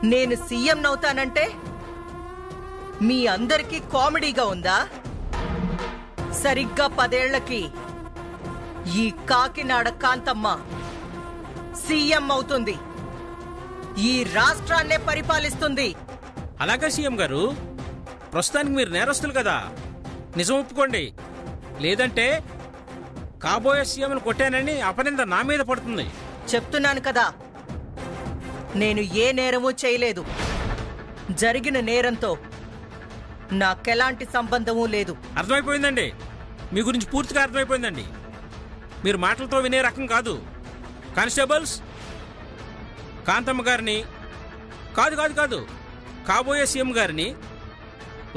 నేను సీఎం నవుతానంటే మీ అందరికీ కామెడీగా ఉందా? సరిగ్గా 10 ఏళ్లకి ఈ కాకినాడ కాంతమ్మ సీఎం అవుతుంది. ఈ రాష్ట్రాన్నే పరిపాలిస్తుంది. అలాగా సీఎం గారు, ప్రస్తుతానికి మీరు నేరస్తులు కదా, నిజం ఒప్పుకోండి. లేదంటే కాబోయే సీఎంను కొట్టానని అపనింద నా మీద పడుతుంది. చెప్తున్నాను కదా, నేను ఏ నేరమూ చేయలేదు. జరిగిన నేరంతో నాకెలాంటి సంబంధమూ లేదు. అర్థమైపోయిందండి, మీ గురించి పూర్తిగా అర్థమైపోయిందండి. మీరు మాటలతో వినే రకం కాదు. కానిస్టేబుల్స్, కాంతమ్మ గారిని కాదు కాదు కాదు కాబోయే సీఎం గారిని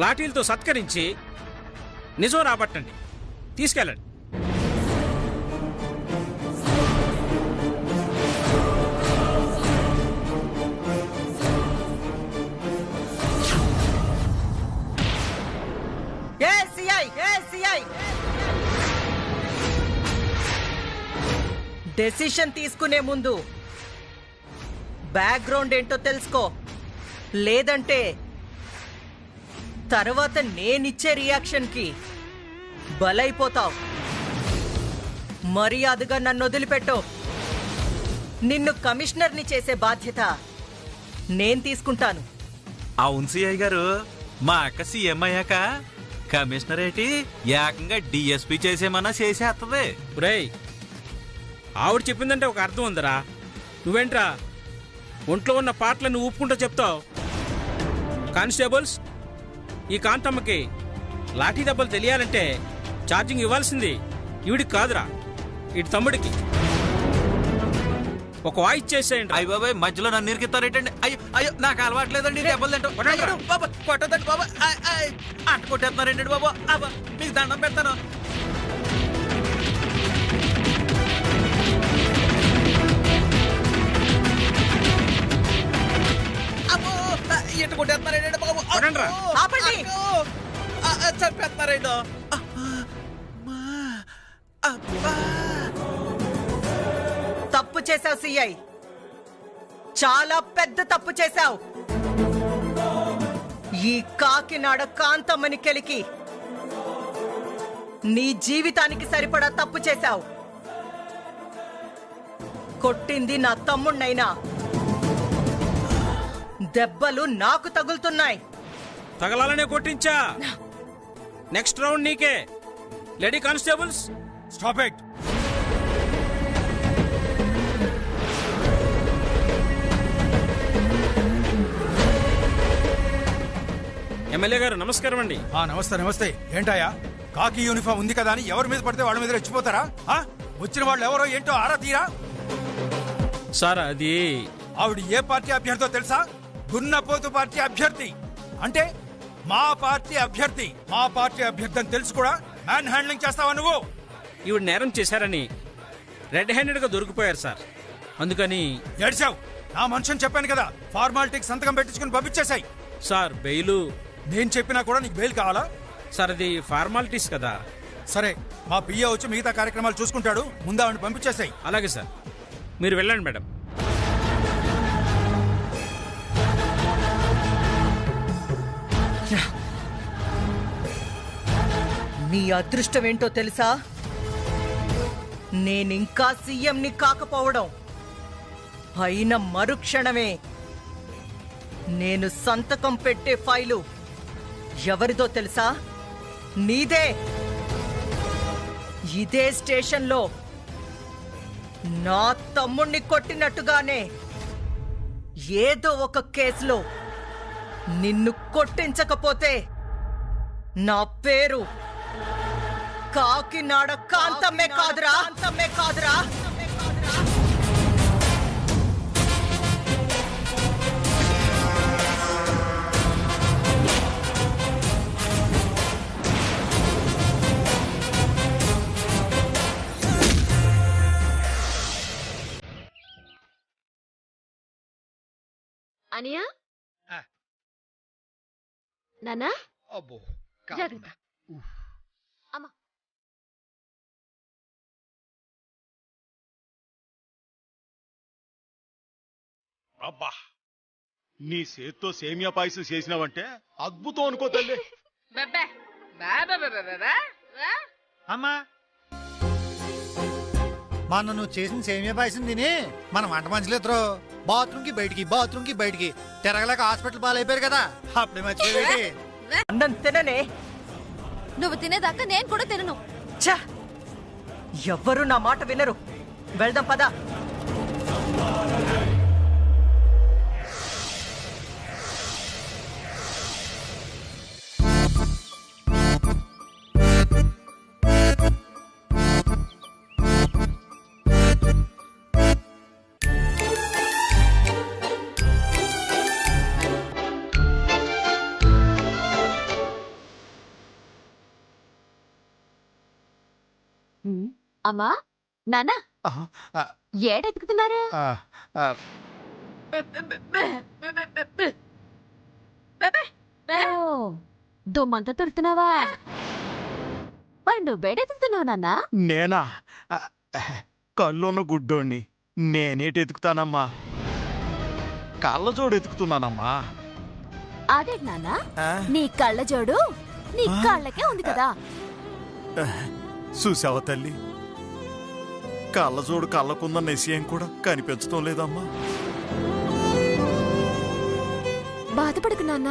లాఠీలతో సత్కరించి నిజం రాబట్టండి, తీసుకెళ్ళండి. డెసిషన్ తీసుకునే ముందు బ్యాక్గ్రౌండ్ ఏంటో తెలుసుకో. లేదంటే తర్వాత నేనిచ్చే రియాక్షన్కి బలైపోతావు. మర్యాదగా నన్ను వదిలిపెట్టు. నిన్ను కమిషనర్ని చేసే బాధ్యత నేను తీసుకుంటాను. అవును సిఐ గారు, మా అక్క సీఎం అయ్యాక కమిషనర్ ఏంటి ఏకంగా డిఎస్పీ చేసేమన్నా చేసేస్తుంది. రేయ్, ఆవిడ చెప్పిందంటే ఒక అర్థం ఉందరా. నువ్వేంట్రా ఒంట్లో ఉన్న పాటలను ఊపుకుంటూ చెప్తావు? కానిస్టేబుల్స్, ఈ కాంతమ్మకి లాఠీ దెబ్బలు తెలియాలంటే ఛార్జింగ్ ఇవ్వాల్సింది ఈవిడికి కాదురా, ఇటు తమ్ముడికి. ఒక వాయిస్ చేసేయండి. అయ్య బాబాయ్, మధ్యలో నన్ను ఇరికిస్తారేటండి. అయ్యో అయ్యో, నాకు అలవాట్లేదండి దెబ్బలు తింటాం. బాబా కొట్టదండి బాబా, అంట కొట్టేస్తున్నారేంటండి బాబు. అబ్బా, మీకు దండం పెడతాను. ఎట్టు కొట్టేస్తున్నారేంటండి బాబు. చంపేస్తున్నారేంటో. తప్పు చేశావు సిఐ, చాలా పెద్ద తప్పు చేశావు. ఈ కాకినాడ కాంతమ్మని కెలికి నీ జీవితానికి సరిపడా తప్పు చేశావు. కొట్టింది నా తమ్ముణ్ణైనా దెబ్బలు నాకు తగులుతున్నాయి. తగలాలనే కొట్టించా. నెక్స్ట్ రౌండ్ నీకే. Lady constables, stop it. MLA గారు నమస్కారం అండి. నమస్తే నమస్తే. ఏంటయ్యా, కాకి యూనిఫామ్ ఉంది కదా అని ఎవరి మీద పడితే వాళ్ళ మీద రెచ్చిపోతారా? వచ్చిన వాళ్ళు ఎవరో ఏంటో ఆరా తీరా. సార్, అది ఆవిడ ఏ పార్టీ అభ్యర్థో తెలుసా? గున్నపోతు పార్టీ అభ్యర్థి. అంటే మా పార్టీ అభ్యర్థి. మా పార్టీ అభ్యర్థి అని తెలుసు కూడా మ్యాన్ హ్యాండ్లింగ్ చేస్తావా నువ్వు? ఈవిడ నేరం చేశారని రెడ్ హ్యాండెడ్ గా దొరికిపోయారు సార్. అందుకని ఏడ్చావు. నా మనుషుని చెప్పాను కదా, ఫార్మాలిటీకి సంతకం పెట్టించుకుని పంపించేశాయి. సార్, బెయిలు నేను చెప్పినా కూడా నీకు బెయిల్ కావాలా? సార్, అది ఫార్మాలిటీస్ కదా. సరే, మా పిఏ వచ్చి మిగతా కార్యక్రమాలు చూసుకుంటాడు. ముందు ఆవిడ పంపించేశాయి. అలాగే సార్, మీరు వెళ్ళండి మేడం. నీ అదృష్టం ఏంటో తెలుసా? నేనింకా సీఎంని కాకపోవడం. అయిన మరుక్షణమే నేను సంతకం పెట్టే ఫైలు ఎవరిదో తెలుసా? నీదే. ఇదే స్టేషన్లో నా తమ్ముణ్ణి కొట్టినట్టుగానే ఏదో ఒక కేసులో నిన్ను కొట్టించకపోతే నా పేరు కాకినాడ కాంతమ్మే కాదురా. అనియా, నానా, జాగ్రత్త. అమ్మా, అబ్బా, నీ చేత్తో సేమియా పాయసం చేసినావంటే అద్భుతం అనుకో తల్లి. అమ్మా మొన్న నువ్వు చేసిన సేమియా పాయసం తిని మన వంట మనుషులు ఇద్దరు బాత్రూమ్ కి బయటికి తిరగలేక హాస్పిటల్ పాలైపోయారు కదా. అప్పుడే మర్చిపోయి అన్నం తిననే. నువ్వు తినేదాకా నేను కూడా తినను. ఛ! ఎవ్వరూ నా మాట వినరు. వెళ్దాం పదా. అమ్మా నాన్న ఏడెత్తుకుతున్నారు? దుమ్మంతా తుడుతున్నావా? మరి నువ్వేడెత్తుకుతున్నావు నాన్న? నేనా? కళ్ళున్న గుడ్డోణ్ణి నేనేటి ఎతుకుతానమ్మా? కళ్ళజోడు ఎతుకుతున్నానమ్మా. అదే నాన్న, నీ కళ్ళజోడు నీ కళ్ళకే ఉంది కదా. చూసావా తల్లి, కళ్ళజోడు కళ్ళకుందన్న విషయం కూడా కనిపించడం లేదమ్మా. బాధపడకు నాన్న,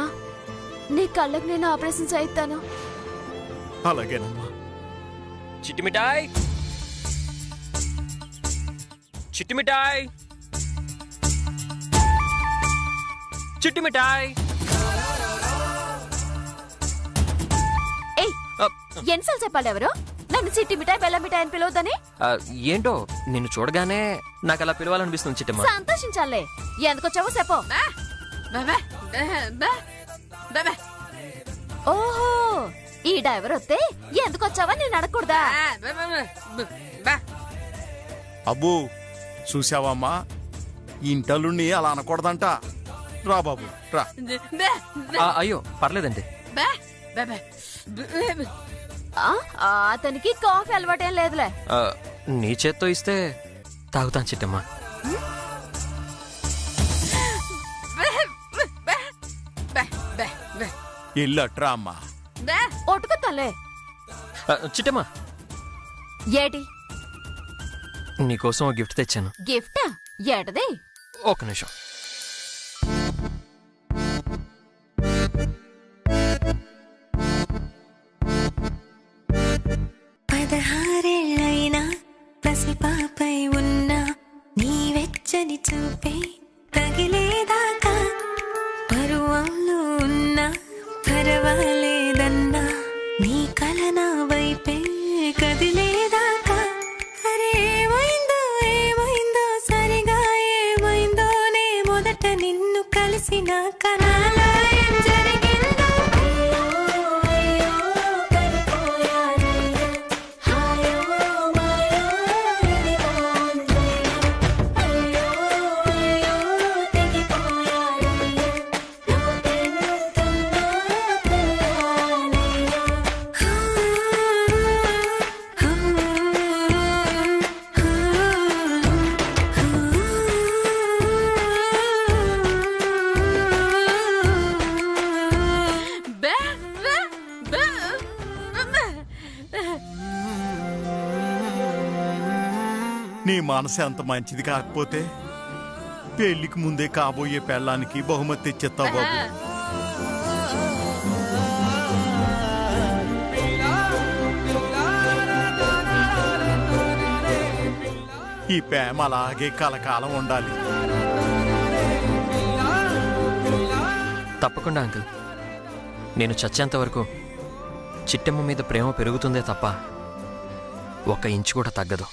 నీ కళ్ళకు నేను ఆపరేషన్ చేయిస్తాను. అలాగేనమ్మా. చిట్టిమిఠాయ్, చిట్టిమిఠాయ్, చిట్టిమిఠాయ్. ఏయ్, ఎన్నిసార్లు చెప్పాలి ఎవరు నన్ను చిట్టి మిఠాయి బెల్ల మిఠాయి అని పిలవద్దని? ఏంటో నిన్ను చూడగానే నాకు అలా పిలవాలనిపిస్తుంది చిట్టమ్మ. సంతోషించాలే. ఎందుకొచ్చావో చెప్పు. ఓహో, ఈ డ్రైవర్ వస్తే ఎందుకొచ్చావా నేను అడగకూడదా? అబ్బో చూసావమ్మా, ఇంటలుండి అలా అనకూడదంట. రా బాబు రా. అయ్యో పర్లేదండి. అతనికి కాఫీ అలవాటేం లేదులే. నీ చేత్తో ఇస్తే తాగుతాను చిట్టమ్మ. ఇల్లట్రా అమ్మా. ఒట్టుకుతాలే. చిట్టమ్మ, ఏటి? నీకోసం ఓ గిఫ్ట్ తెచ్చాను. గిఫ్టా? ఏటది? ఒక నిమిషం. పదహారేళ్ళైనా పసిపాపై ఉన్నా నీ వెచ్చని చూపే తగిలేదాకా, పరువాళ్ళు ఉన్నా పర్వాలేదన్నా నీ కల నా వైపే కదిలేదాకా. అరే ఏమైందో సరిగా ఏమైందో నే మొదట నిన్ను కలిసిన కనాలా ఏం జరిగిందో. అయ్యో కరిపోయానయ్యా, హాయో మాయో ఇదిగోందయ్యా, అయ్యో తెగిపోయానయ్యా, నాకెంతున్నా తెలియాలయ్యా. నీ మనసు ఎంత మంచిది కాకపోతే పెళ్లికి ముందే కాబోయే పెళ్ళానికి బహుమతి తెచ్చేస్తావు బాబు. ఈ ప్రేమ అలాగే కలకాలం ఉండాలి. తప్పకుండా అంకుల్. నేను చచ్చేంత వరకు చిట్టమ్మ మీద ప్రేమ పెరుగుతుందే తప్ప ఒక్క ఇంచు కూడా తగ్గదు.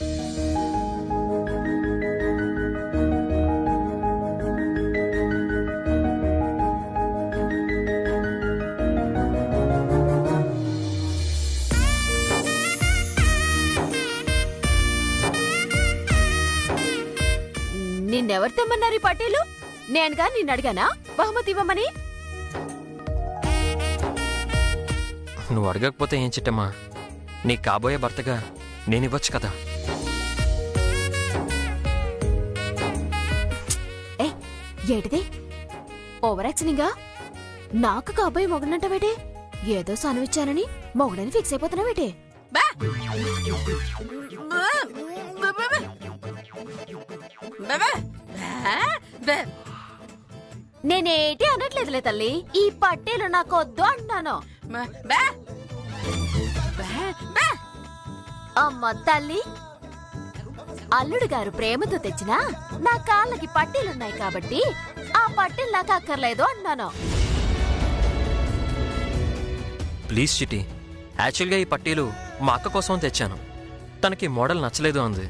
నిన్నెవరు తెమ్మన్నారు ఈ పట్టీలు? నేనుగా నిన్ను అడిగానా బహుమతి ఇవ్వమని? నువ్వు అడగకపోతే ఏం చిట్టమ్మా, నీ కాబోయే భర్తగా నేనివ్వచ్చు కదా. ఏ ఏటిది? ఓవర్ యాక్షనింగా నాకు కాబోయే మొగుడంటావేటే? ఏదో సనువిచ్చానని మొగుడని ఫిక్స్ అయిపోతున్నావేటే? నేనేటి అనట్లేదులే తల్లి, ఈ పట్టీలు నాకొద్దు అంటున్నాను. అమ్మ తల్లి, అల్లుడు గారు ప్రేమతో తెచ్చినా నా కాళ్ళకి పట్టీలున్నాయి కాబట్టి ఆ పట్టీలు నాకు అక్కర్లేదు అంటున్నాను. ప్లీజ్ చిటి, యాక్చువల్గా ఈ పట్టీలు మా అక్క కోసం తెచ్చాను. తనకి మోడల్ నచ్చలేదు అంది.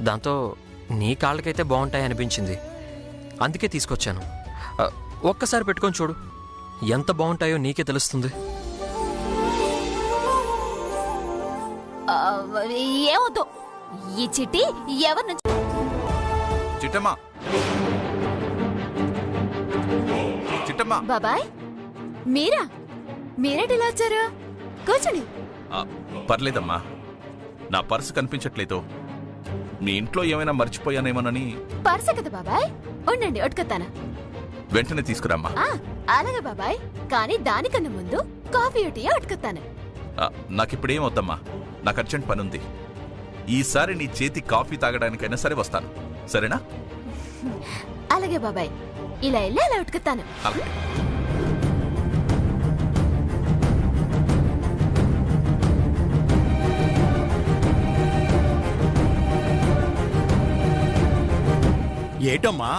దాంతో నీ కాళ్ళకైతే బాగుంటాయి అనిపించింది, అందుకే తీసుకొచ్చాను. ఒక్కసారి పెట్టుకొని చూడు, ఎంత బాగుంటాయో నీకే తెలుస్తుంది. ఏమవుతో ఈ చిట్టి ఎవరి నుంచి? చిట్టమ్మా, చిట్టమ్మా. బాబాయ్ మీరా? మీరేటి ఇలా వచ్చారు? కూర్చోండి. పర్లేదమ్మా, నా పర్సు కనిపించట్లేదు. మీ ఇంట్లో ఏమైనా మర్చిపోయానేమోనని. పర్సే కదా బాబాయ్, ఉండండి ఒట్టుకొత్తాను. వెంటనే తీసుకురామ్మా. అలాగే బాబాయ్, కానీ దానికన్నా ముందు కాఫీ ఒకటి ఒట్టుకొత్తాను. నాకిప్పుడేం వద్దమ్మా, నాకు అర్జెంట్ పనుంది. ఈసారి నీ చేతి కాఫీ తాగడానికైనా సరే వస్తాను, సరేనా? అలాగే బాబాయ్, ఇలా వెళ్ళి అలా ఒట్టుకొత్తాను. ఏటమ్మా,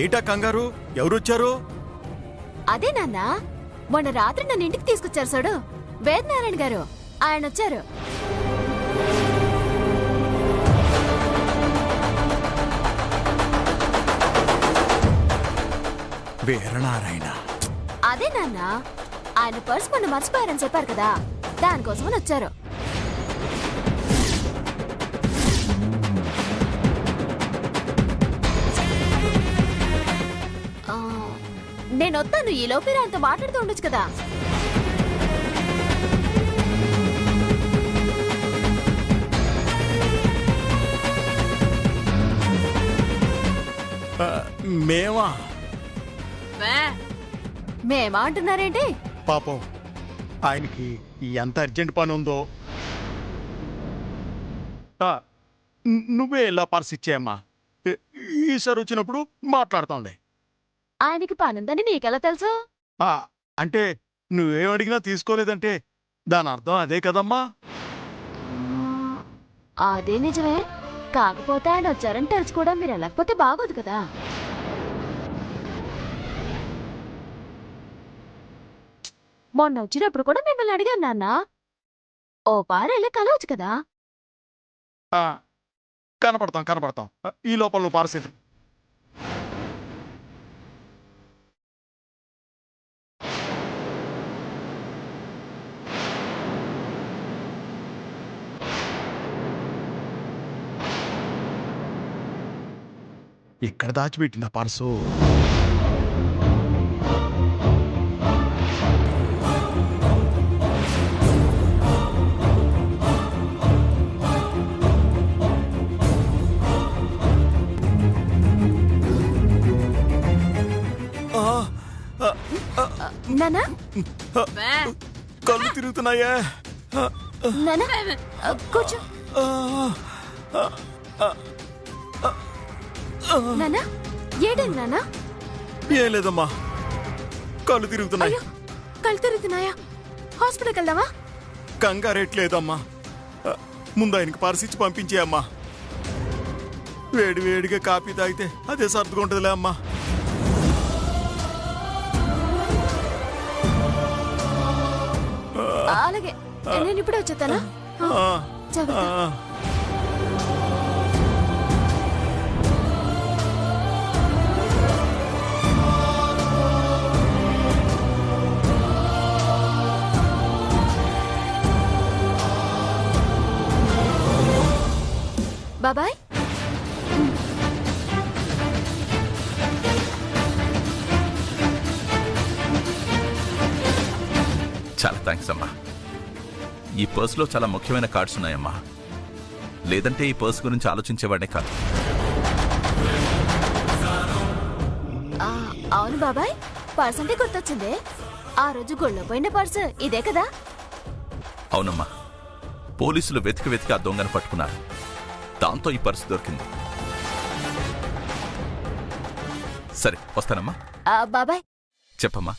ఏటా కంగారు? ఎవరొచ్చారు? అదే నాన్న, మొన్న రాత్రి నన్ను ఇంటికి తీసుకొచ్చారు చూడు, వేదనారాయణ గారు, ఆయన వచ్చారు. వీరనారాయణ? అదే నాన్న, ఆయన పర్స్ మొన్న మర్చిపోయారని చెప్పారు కదా, దానికోసమని వచ్చారు. నేను వస్తాను, ఈ లోపే ఆయనతో మాట్లాడుతూ ఉండొచ్చు కదా. మేమా? మేమా అంటున్నారేంటి? పాపం ఆయనకి ఎంత అర్జెంట్ పని ఉందో. నువ్వే ఇలా పర్స్ ఇచ్చేయమ్మా, ఈసారి వచ్చినప్పుడు మాట్లాడుతాంలే. ఆయనకి పనుందని నీకెలా తెలుసు? అంటే నువ్వేం అడిగినా తీసుకోలేదంటే దాని అర్థం అదే కదమ్మా. అదే నిజమే, కాకపోతే ఆయన వచ్చారని తెలుసు కూడా మీరు వెళ్ళకపోతే బాగోదు కదా. మొన్న వచ్చినప్పుడు కూడా మిమ్మల్ని అడిగాను నాన్న, ఓ పారు వెళ్ళి కలవచ్చు కదా. కనపడతాం. ఈ లోపల నువ్వు పార్సెల్. ఇక్కడ దాచిపెట్టిందా పర్సు? నానా, కళ్ళు తిరుగుతున్నాయా? నానా కూర్చో. నానా ఏడండి నానా? ఏం లేదమ్మా, కళ్ళు తిరుగుతున్నాయి. కళ్ళు తిరుగుతున్నాయా? హాస్పిటల్కి వెళ్దామా? కంగారెట్లేదమ్మా, ముందు ఆయనకి పర్సిచ్చి పంపించేయమ్మా. వేడిగా కాఫీ తాగితే అదే సర్దుకుంటుందిలే అమ్మా. అలాగే, నేను ఇప్పుడే వచ్చేస్తానా? బాబాయ్, చాలా థ్యాంక్స్ అమ్మా. ఈ పర్సులో చాలా ముఖ్యమైన కార్డ్స్ ఉన్నాయమ్మా, లేదంటే ఈ పర్స్ గురించి ఆలోచించేవాడే కాదు. అవును బాబాయ్, పర్స్ అంటే గుర్తొచ్చిందే. ఆ రోజు గుళ్ళో పోయిన పర్స్ ఇదే కదా? అవునమ్మా, పోలీసులు వెతికి ఆ దొంగను పట్టుకున్నారు. దాంతో ఈ పర్సు దొరికింది. సరే వస్తానమ్మా. బాబాయ్ చెప్పమ్మా.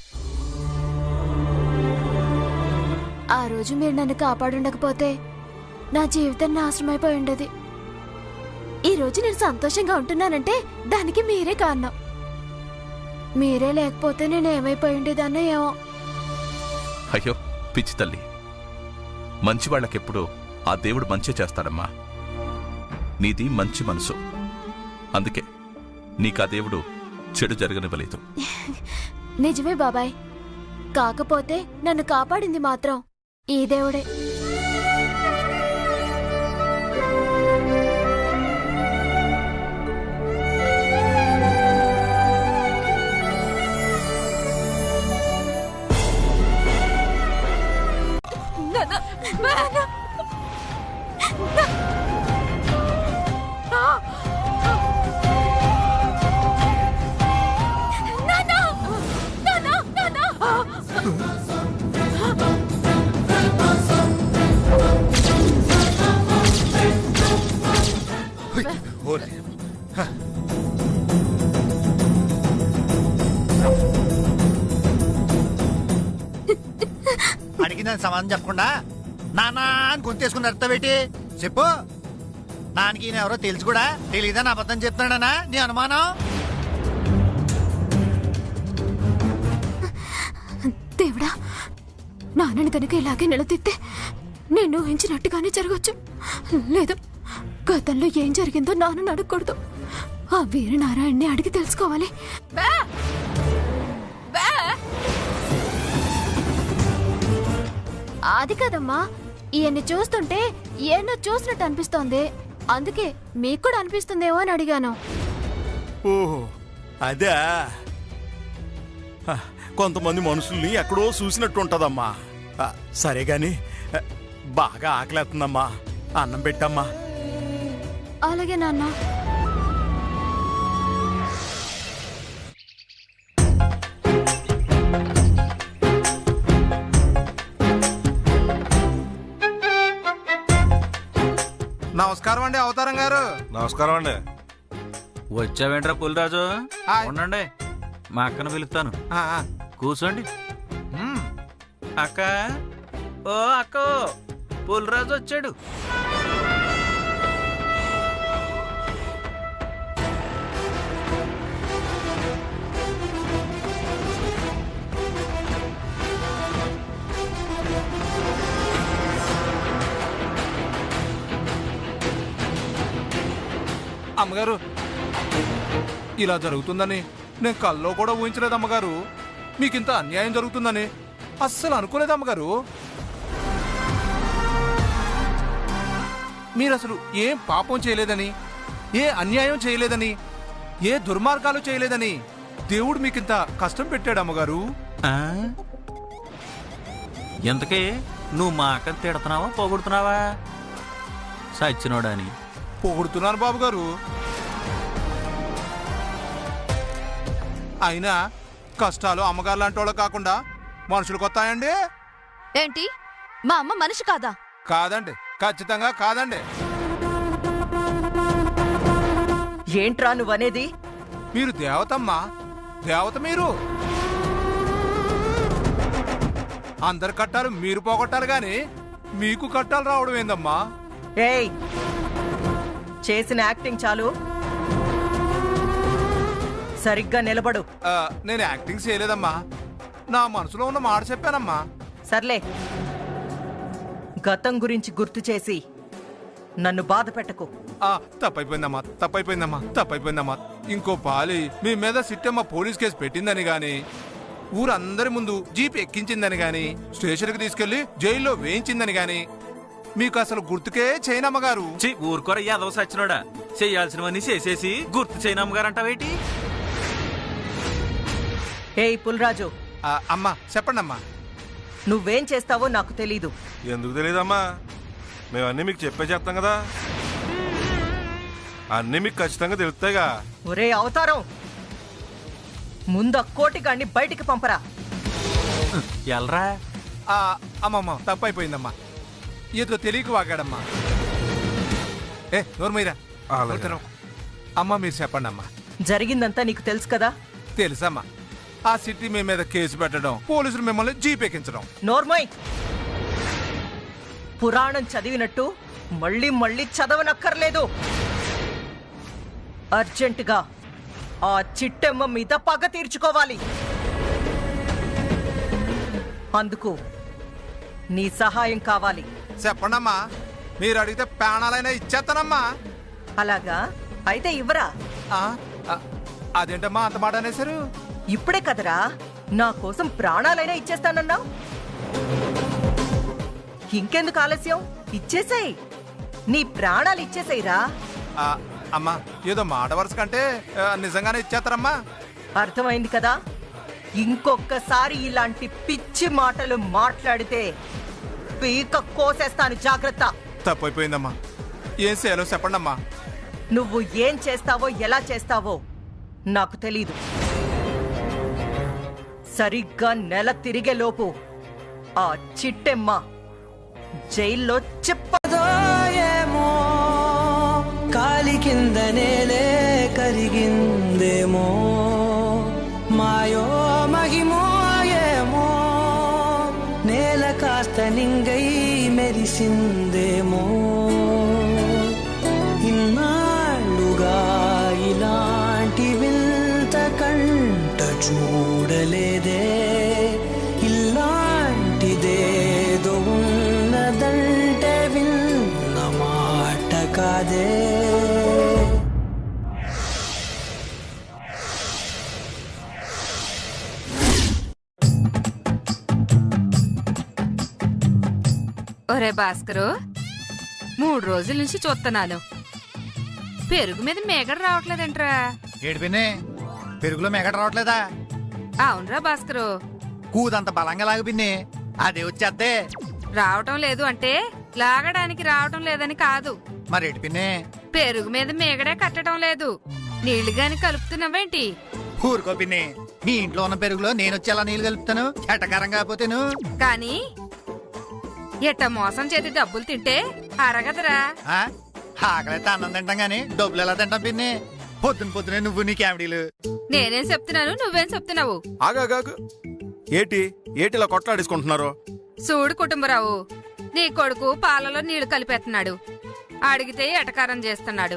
ఆ రోజు మీరు నన్ను కాపాడుండకపోతే నా జీవితం నాశనమైపోయి ఉండేది. ఈ రోజు నేను సంతోషంగా ఉంటున్నానంటే దానికి మీరే కారణం. మీరే లేకపోతే నేను ఏమైపోయి ఉండేదాన్నో ఏమో. అయ్యో పిచ్చి తల్లి, మంచి వాళ్ళకెప్పుడు ఆ దేవుడు మంచి చేస్తాడమ్మా. నీది మంచి మనసు, అందుకే నీకు ఆ దేవుడు చెడు జరగనివ్వలేదు. నిజమే బాబాయ్, కాకపోతే నన్ను కాపాడింది మాత్రం ఈ దేవుడే. అడిగిందని సమాధానం చెప్పకుండా నానా అని గొంతేసుకుని అర్థబెట్టి చెప్పు. నాన్నకి ఈయన ఎవరో తెలుసు కూడా తెలియదని అబద్ధం చెప్తున్నాడనా నీ అనుమానం? దేవుడా, నాన్నని కనుక ఇలాగే నిలదీస్తే నేను ఊహించినట్టుగానే జరగచ్చు. లేదు, గతంలో ఏం జరిగిందో నాన్నని అడగకూడదు. ఆ వీరనారాయణని అడిగి తెలుసుకోవాలి. అది కదమ్మా, ఈయన్ని చూస్తుంటే ఏన్నో చూసినట్టు అనిపిస్తోంది. అందుకే మీకు కూడా అనిపిస్తుందేమో అని అడిగాను. ఓహో అదే, కొంతమంది మనుషుల్ని ఎక్కడో చూసినట్టు ఉంటదమ్మా. సరే గాని బాగా ఆకలేస్తుందమ్మా, అన్నం పెట్టమ్మా. అలాగే నాన్న. నమస్కారం అండి అవతారం గారు. నమస్కారం అండి. వచ్చావేంట్రా పులిరాజు? ఉండండి, మా అక్కను పిలుస్తాను. కూర్చోండి. అక్క, ఓ అక్క, పులిరాజు వచ్చాడు. అమ్మగారు, ఇలా జరుగుతుందని నేను కల్లో కూడా ఊహించలేదు అమ్మగారు. మీకింత అన్యాయం జరుగుతుందని అస్సలు అనుకోలేదు అమ్మగారు. మీరసలు ఏం పాపం చేయలేదని, ఏ అన్యాయం చేయలేదని, ఏ దుర్మార్గాలు చేయలేదని దేవుడు మీకింత కష్టం పెట్టాడు అమ్మగారు. ఎంతకే నువ్వు మా అక్కను తిడుతున్నావా పొగుడుతున్నావా? సచ్చినోడా అని. పొగుడుతున్నాను బాబు గారు. అయినా కష్టాలు అమ్మగారు లాంటి వాళ్ళు కాకుండా మనుషులకు వస్తాయండి. ఏంటి, మా అమ్మ మనిషి కాదా? కాదండి, ఖచ్చితంగా కాదండి. ఏంట్రా నువ్వనేది? మీరు దేవతమ్మా, దేవత మీరు. అందరు కట్టాలు మీరు పోగొట్టాలి గాని మీకు కట్టాలు రావడం ఏందమ్మా? ఏయ్, చేసిన యాక్టింగ్ చాలు, సరిగ్గా నిలబడు. నేను యాక్టింగ్ చేయలేదమ్మా, నా మనసులో ఉన్న మాట చెప్పానమ్మా. సర్లే, గతం గురించి గుర్తు చేసి నన్ను బాధ పెట్టకు. తప్పైపోయిందమ్మా, తప్పైపోయిందమ్మా, తప్పైపోయిందమ్మా. ఇంకో పాలి మీ మీద సిట్టమ్మ పోలీస్ కేసు పెట్టిందని గాని, ఊరందరి ముందు జీప్ ఎక్కించిందని గాని, స్టేషన్కి తీసుకెళ్లి జైల్లో వేయించిందని గాని మీకు అసలు గుర్తుకే చేయనమ్మగారు. ఊరుకోర యాదవ సచ్చినోడా, చెయ్యాల్సినవన్నీ చేసేసి గుర్తు చేయనమ్మగారు అంటావేటి? ఏయ్ పుల్రాజు, అమ్మా చెప్పండి అమ్మా. నువ్వేం చేస్తావో నాకు తెలీదు. ఎందుకు తెలీదమ్మా? మేమన్నీ మీకు చెప్పే చెప్తాం కదా, అన్నీ మీకు ఖచ్చితంగా తెలుస్తాయిగా. ఒరే అవతారం, ముందు ఆ కోటిగాడిని బయటికి పంపరా. ఎల్రా. అమ్మమ్మ తప్పైపోయిందమ్మా, ఏదో తెలియక వాగాడమ్మా. నోర్మీరా అమ్మ, మీరు చెప్పండి అమ్మా. జరిగిందంతా నీకు తెలుసు కదా? తెలుసమ్మా. ఆ సిటీ మీ మీద కేసు పెట్టడం, పోలీసులు మిమ్మల్ని జీప్ ఎక్కించడం. నోర్మయ్, పురాణం చదివినట్టు మళ్ళీ మళ్ళీ చదవనక్కర్లేదు. అర్జెంటుగా ఆ చిట్టెమ్మ మీద పగ తీర్చుకోవాలి. అందుకు నీ సహాయం కావాలి. చెప్పండమ్మా, మీరు అడిగితే ప్రాణాలైనా ఇచ్చేస్తానమ్మా. అలాగా? అయితే ఇవ్వరా. అదేంటమ్మా అంత మాట అనేసారు? ఇప్పుడే కదరా నా కోసం ప్రాణాలైనా ఇచ్చేస్తానన్నావు. ఇంకెందుకు ఆలస్యం? ఇచ్చేసాయి, నీ ప్రాణాలు ఇచ్చేసాయిరా. అమ్మా, ఏదో మాట వరుస కంటే నిజంగానే ఇచ్చేస్తారమ్మా. అర్థమైంది కదా? ఇంకొకసారి ఇలాంటి పిచ్చి మాటలు మాట్లాడితే పీక కోసేస్తాను, జాగ్రత్త. తప్పైపోయిందమ్మా, ఏం చేయాలో చెప్పండమ్మా. నువ్వు ఏం చేస్తావో ఎలా చేస్తావో నాకు తెలీదు. సరిగ్గా నెల తిరిగేలోపు ఆ చిట్టెమ్మ జైల్లో ఏమో కాలి కింద నేలే కరిగిందేమో, మాయో మహిమో ఏమో, నేల కాస్త నింగై మెరిసిందేమో. ఇన్నాళ్ళుగా ఇలాంటి వింత కంట చూడలేదే, ఇలాంటిదేదో ఉన్నదంటే విన్న మాట కాదే. ఒరే భాస్కరు, 3 రోజుల నుంచి చూస్తున్నాను, పెరుగు మీద మేగడ రావట్లేదంట్రా. ఏడిపినే, పెరుగులో మేగడ రావట్లేదా? అవునరా భాస్కరు. కూదంత బలంగా లాగు పిన్ని, అదే వచ్చేద్దే. రావటం లేదు అంటే లాగడానికి రావటం లేదని కాదు. మరి ఏడు పిన్ని, పెరుగు మీద మేగడే కట్టడం లేదు. నీళ్లు గాని కలుపుతున్నావేంటి? ఊరుకో పిన్ని, నీ ఇంట్లో ఉన్న పెరుగులో నేను వచ్చి ఎలా నీళ్లు కలుపుతాను? ఎటకారం కాకపోతేను. కానీ ఎట్ట మోసం చేతి డబ్బులు తింటే అరగదరా. ఆకలైతే అన్నం తింటాం గానీ డబ్బులు ఎలా తింటాం పిన్ని? పొద్దునే నువ్వు నీ కామెడీలు. నేనేం చెప్తున్నాను, నువ్వేం చెప్తున్నావు? ఆగాగాగు, ఏటిలా కొట్లాడేసుకుంటున్నారు? చూడు కుటుంబరావు, నీ కొడుకు పాలలో నీళ్లు కలిపేస్తున్నాడు, అడిగితే ఎటకారం చేస్తున్నాడు.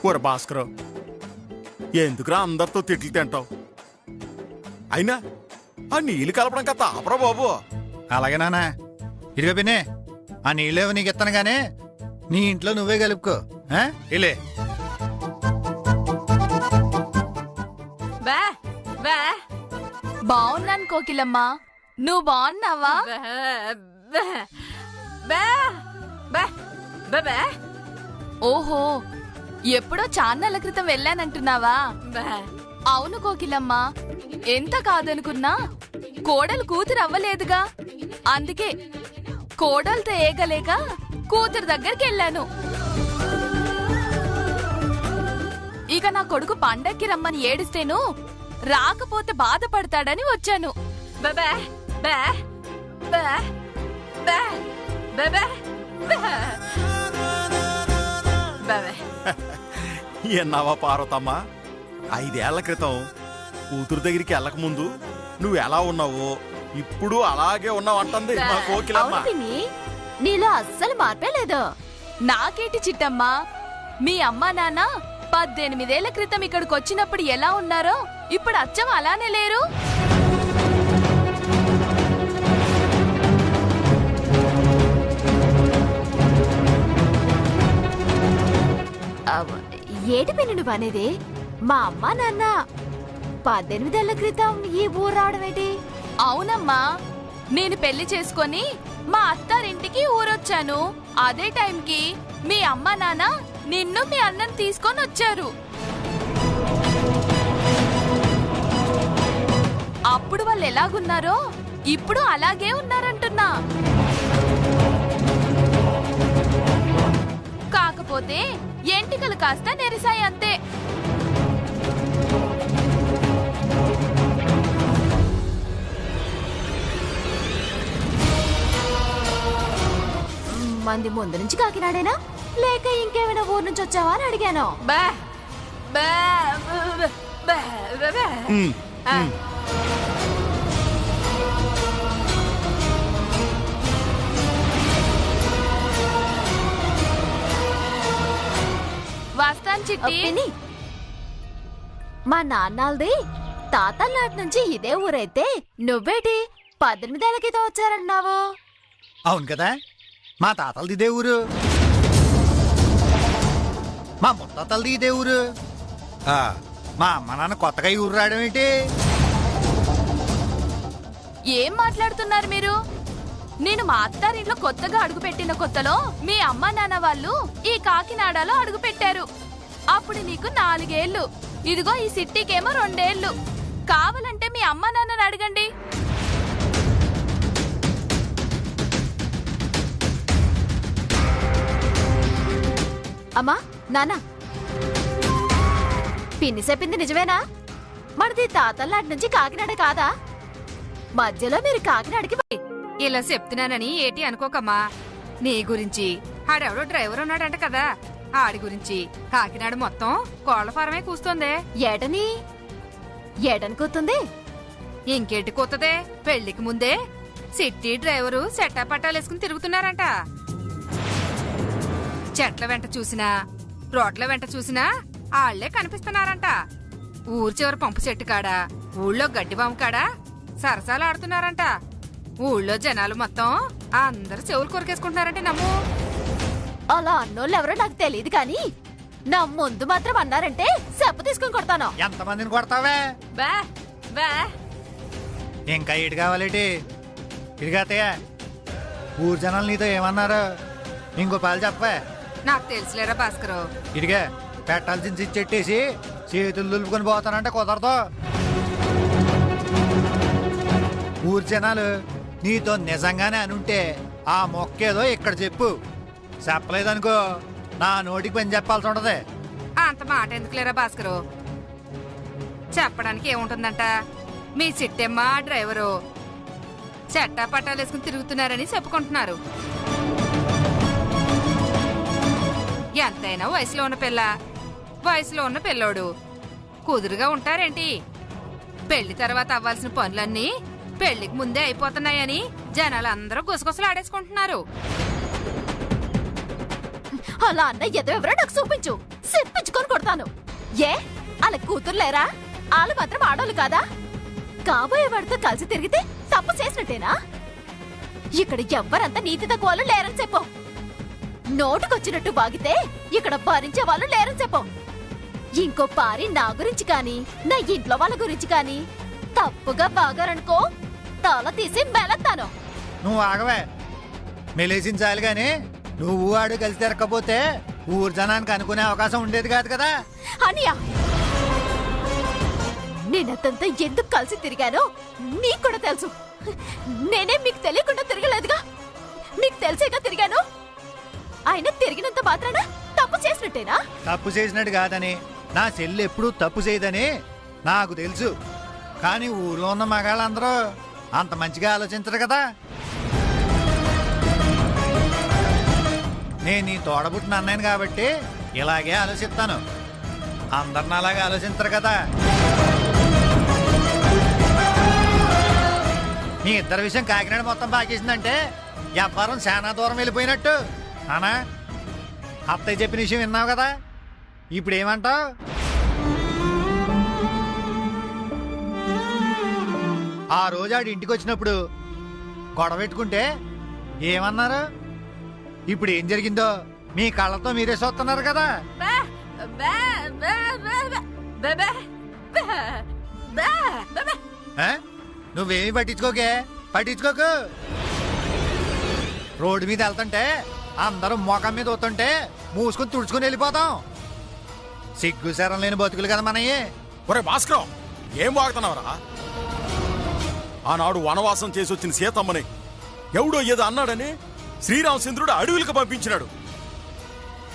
ఊర భాస్కర్, ఎందుకురా అందరితో తిట్లు తింటావు? అయినా ఆ నీళ్లు కలపడం కదా ఆపరా బాబు. అలాగే నానా, ఇదిగో పిన్ని, ఆ నీళ్ళేవో నీకు ఇస్తాను గానీ నీ ఇంట్లో నువ్వే కలుపుకో. ఇలే బాగున్నాను కోకిలమ్మా, నువ్వు బాగున్నావా? ఓహో, ఎప్పుడో చాన్నాళ్ళ క్రితం వెళ్ళానంటున్నావా? అవును కోకిలమ్మా, ఎంత కాదనుకున్నా కోడలు కూతురు అవ్వలేదుగా, అందుకే కోడలతో ఏగలేక కూతురు దగ్గరికి వెళ్ళాను. ఇక నా కొడుకు పండక్కి రమ్మని ఏడిస్తేను రాకపోతే బాధపడతాడని వచ్చాను. ఎన్నావా పార్వతమ్మా, 5 ఏళ్ల క్రితం కూతురు దగ్గరికి వెళ్ళక ముందు నువ్వు ఎలా ఉన్నావో ఇప్పుడు అలాగే ఉన్నావు అంటుంది మా కోకిలమ్మ. నీలో అస్సలు మార్పే లేదు. నాకేటి చిట్టమ్మా, మీ అమ్మా నాన్న 18 ఏళ్ల క్రితం ఇక్కడికి వచ్చినప్పుడు ఎలా ఉన్నారో ఇప్పుడు అచ్చం అలానే లేరు. ఏటి పిన్ని నువ్వు అనేది? మా అమ్మా నాన్న 18 ఏళ్ల క్రితం ఈ ఊరు రావడం ఏంటి? అవునమ్మా, నేను పెళ్లి చేసుకొని మా అత్తారింటికి ఊరొచ్చాను. అదే టైంకి మీ అమ్మా నాన్న నిన్ను మీ అన్నను తీసుకొని వచ్చారు. అప్పుడు వాళ్ళు ఎలాగున్నారో ఇప్పుడు అలాగే ఉన్నారంటున్నా. కాకపోతే ఎంటికలు కాస్త నెరిసాయి అంతే. మంది ముందు నుంచి కాకినాడేనా లేక ఇంకేమైనా ఊరు నుంచి వచ్చావా అని అడిగాను. వస్తాను చిట్టి. మా నాన్నది తాతల నాటి నుంచి ఇదే ఊరైతే నువ్వేటి 18 ఏళ్ల క్రితం వచ్చారన్నావు. అవును కదా, మా తాతలది ఇదే ఊరు, మా ముత్తాతలది ఇదే ఊరు. మా అమ్మ నాన్న కొత్తగా ఈ ఊరు రావడం ఏంటి? ఏం మాట్లాడుతున్నారు మీరు? నేను మా అత్తారింట్లో కొత్తగా అడుగుపెట్టిన కొత్తలో మీ అమ్మ నాన్న వాళ్ళు ఈ కాకినాడలో అడుగు పెట్టారు. అప్పుడు నీకు 4 ఏళ్ళు, ఇదిగో ఈ సిటీకేమో 2 ఏళ్ళు. కావాలంటే మీ అమ్మ నాన్నని అడగండి. అమ్మా నాన్న, పిన్ని చెప్పింది నిజమేనా? మనది తాతల్లాటి నుంచి కాకినాడ కాదా? మధ్యలో మీరు కాకినాడకి ఇలా చెప్తున్నానని ఏటి అనుకోకమ్మా. నీ గురించి ఆడెవడో డ్రైవర్ ఉన్నాడంట కదా, ఆడి గురించి కాకినాడ మొత్తం కోళ్ల ఫారమే కూస్తోందే. ఏటని కూతుంది? ఇంకేంటి కూతదే, పెళ్లికి ముందే సిటీ డ్రైవరు సెట్టా పట్టాలేసుకుని తిరుగుతున్నారంట. చెట్ల వెంట చూసినా రోడ్ల వెంట చూసినా ఆళ్లే కనిపిస్తున్నారంట. ఊరు చివరి పంపు చెట్టు కాడా, ఊళ్ళో గడ్డిబాము కాడా సరసాలు ఆడుతున్నారంట. ఊళ్ళో జనాలు మొత్తం అందరు చెవులు కొరికేసుకుంటున్నారంటే నమ్ము. అలా అన్నోళ్ళు ఎవరో నాకు తెలియదు కానీ నా ముందు మాత్రం అన్నారంటే చెప్ప తీసుకుని కొడతాను. ఎంతమందిని కొడతావే? ఇంకా ఇటు కావాలేటి? ఇదిగాతయ్య, ఊరు జనాలు నీతో ఏమన్నారు? ఇంకో పాలు చెప్పవే. నాకు తెలుసులేరా భాస్కరు. ఇదిగా పెట్టాల్సిన చిచ్చెట్టేసి చేతులు దులుపుకొని పోతానంటే కుదరదు. ఊరు జనాలు నీతో నిజంగానే అనుంటే ఆ మొక్కేదో ఇక్కడ చెప్పు. చెప్పలేదనుకో నా నోటికి పని చెప్పాల్సి ఉంటది. అంత మాట ఎందుకులేరా భాస్కరు? చెప్పడానికి ఏముంటుందంట, మీ సిట్టెమ్మ డ్రైవరు చెట్టా పట్టాలేసుకుని తిరుగుతున్నారని చెప్పుకుంటున్నారు. ఎంతైనా వయసులో ఉన్న పిల్ల, వయసులో ఉన్న పిల్లోడు కుదురుగా ఉంటారేంటి? పెళ్లి తర్వాత అవ్వాల్సిన పనులన్నీ పెళ్లికి ముందే అయిపోతున్నాయని జనాలందరూ గుసగుసలు ఆడేసుకుంటున్నారు. అలా అన్న ఎదవెవరో నాకు చూపించు, చెప్పించుకొని కొడతాను. ఏ అలా కూతుర్లేరా? వాళ్ళు మాత్రం ఆడోళ్ళు కాదా? కాబోయే వాడితో కలిసి తిరిగితే తప్పు చేసినట్టేనా? ఇక్కడ ఎవ్వరంతా నీతి తక్కువ వాళ్ళు లేరని చెప్పు. నోటుకొచ్చినట్టు బాగితే ఇక్కడ భరించే వాళ్ళు లేరని చెప్పు. ఇంకో పారి నా గురించి కాని నా ఇంట్లో వాళ్ళ గురించి కాని తప్పుగా బాగారనుకో తల తీసి మెలతాను. నువ్వు ఆగవే, మెలేసించాలి గాని నువ్వు వాడు కలిసి తిరగకపోతే ఊరు జనానికి అనుకునే అవకాశం ఉండేది కాదు కదా. అనియా, నేనతంతా ఎందుకు కలిసి తిరిగానో నీకు కూడా తెలుసు. నేనే మీకు తెలియకుండా తిరగలేదుగా, మీకు తెలిసేగా తిరిగాను. ఆయన తిరిగినంత మాత్రాన తప్పు చేసినట్టేనా? తప్పు చేసినట్టు కాదని, నా చెల్లి ఎప్పుడూ తప్పు చేయదని నాకు తెలుసు. కానీ ఊర్లో ఉన్న మగాళ్ళందరూ అంత మంచిగా ఆలోచించరు కదా. నేను నీ తోడబుట్టిన అన్నాను కాబట్టి ఇలాగే ఆలోచిస్తాను. అందరిని అలాగే ఆలోచించరు కదా. మీ ఇద్దరి విషయం కాకినాడ మొత్తం బాగేసిందంటే వ్యాపారం చాలా దూరం వెళ్ళిపోయినట్టు. నానా, అత్తయ్య చెప్పిన విషయం విన్నావు కదా, ఇప్పుడు ఏమంటావు? ఆ రోజు ఆడి ఇంటికి వచ్చినప్పుడు గొడవ పెట్టుకుంటే ఏమన్నారు? ఇప్పుడు ఏం జరిగిందో మీ కళ్ళతో మీరే చూస్తున్నారు కదా. నువ్వేమి పట్టించుకోకు. రోడ్డు మీద వెళ్తుంటే అందరూ మొఖం మీద వస్తుంటే మూసుకుని తుడుచుకుని వెళ్ళిపోతాం. సిగ్గు శరం లేని బతుకులు కదా మనయ్యి. ఒరే భాస్కరం, ఏం వాగుతున్నావురా? ఆనాడు వనవాసం చేసి వచ్చిన సీతమ్మని ఎవడో ఏదో అన్నాడని శ్రీరామచంద్రుడు అడవులకు పంపించినాడు.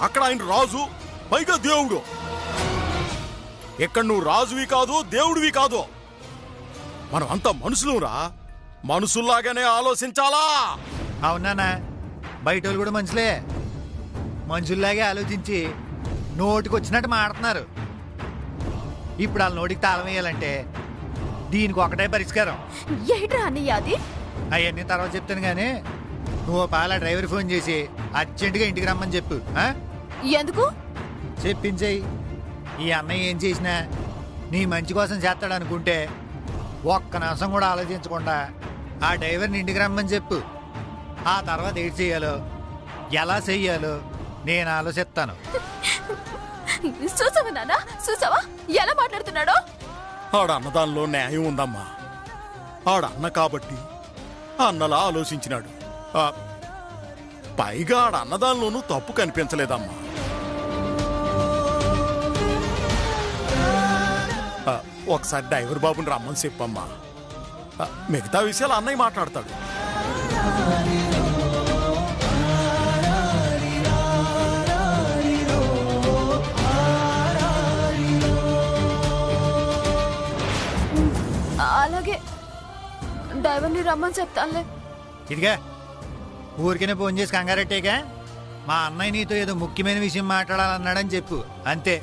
అక్కడ ఆయన రాజు, పైగా దేవుడు. ఇక్కడ నువ్వు రాజువి కాదు, దేవుడివి కాదు. మనం అంతా మనుషులురా, మనుషుల్లాగానే ఆలోచించాలా. అవునా? బయట వాళ్ళు కూడా మనుషులే. మనుషుల్లాగే ఆలోచించి నోటికి వచ్చినట్టు మాడుతున్నారు. ఇప్పుడు వాళ్ళ నోటికి తాళం వేయాలంటే దీనికి ఒకటే పరిష్కారం. ఏంట్రా అన్నయ్య అది? అవన్నీ తర్వాత చెప్తాను కానీ నువ్వు పాల డ్రైవర్ ఫోన్ చేసి అర్జెంటుగా ఇంటికి రమ్మని చెప్పు. ఎందుకు చెప్పించేయి. ఈ అన్నయ్య ఏం చేసినా నీ మంచి కోసం చేస్తాడు అనుకుంటే ఒక్క నిమిషం కూడా ఆలోచించకుండా ఆ డ్రైవర్ని ఇంటికి రమ్మని చెప్పు. ఆ తర్వాత ఏం చెయ్యాలో ఎలా చెయ్యాలో నేను ఆలోచిస్తాను. చూసావా నాన్న, చూసావా ఎలా మాట్లాడుతున్నాడో? ఆడ అన్నదానిలో న్యాయం ఉందమ్మా. ఆడ అన్న కాబట్టి అన్నలా ఆలోచించినాడు. పైగా ఆడ అన్నదానిలోనూ తప్పు కనిపించలేదమ్మా. ఒకసారి డ్రైవర్ బాబుని రమ్మని చెప్పమ్మా. మిగతా విషయాలు అన్నయ్య మాట్లాడతాడు. అలాగే డ్రైవర్ని రమ్మని చెప్తానులే. ఇదిగా ఊరికనే ఫోన్ చేసి కంగారెట్టేగా మా అన్నయ్య నీతో ఏదో ముఖ్యమైన విషయం మాట్లాడాలన్నాడని చెప్పు. అంతే.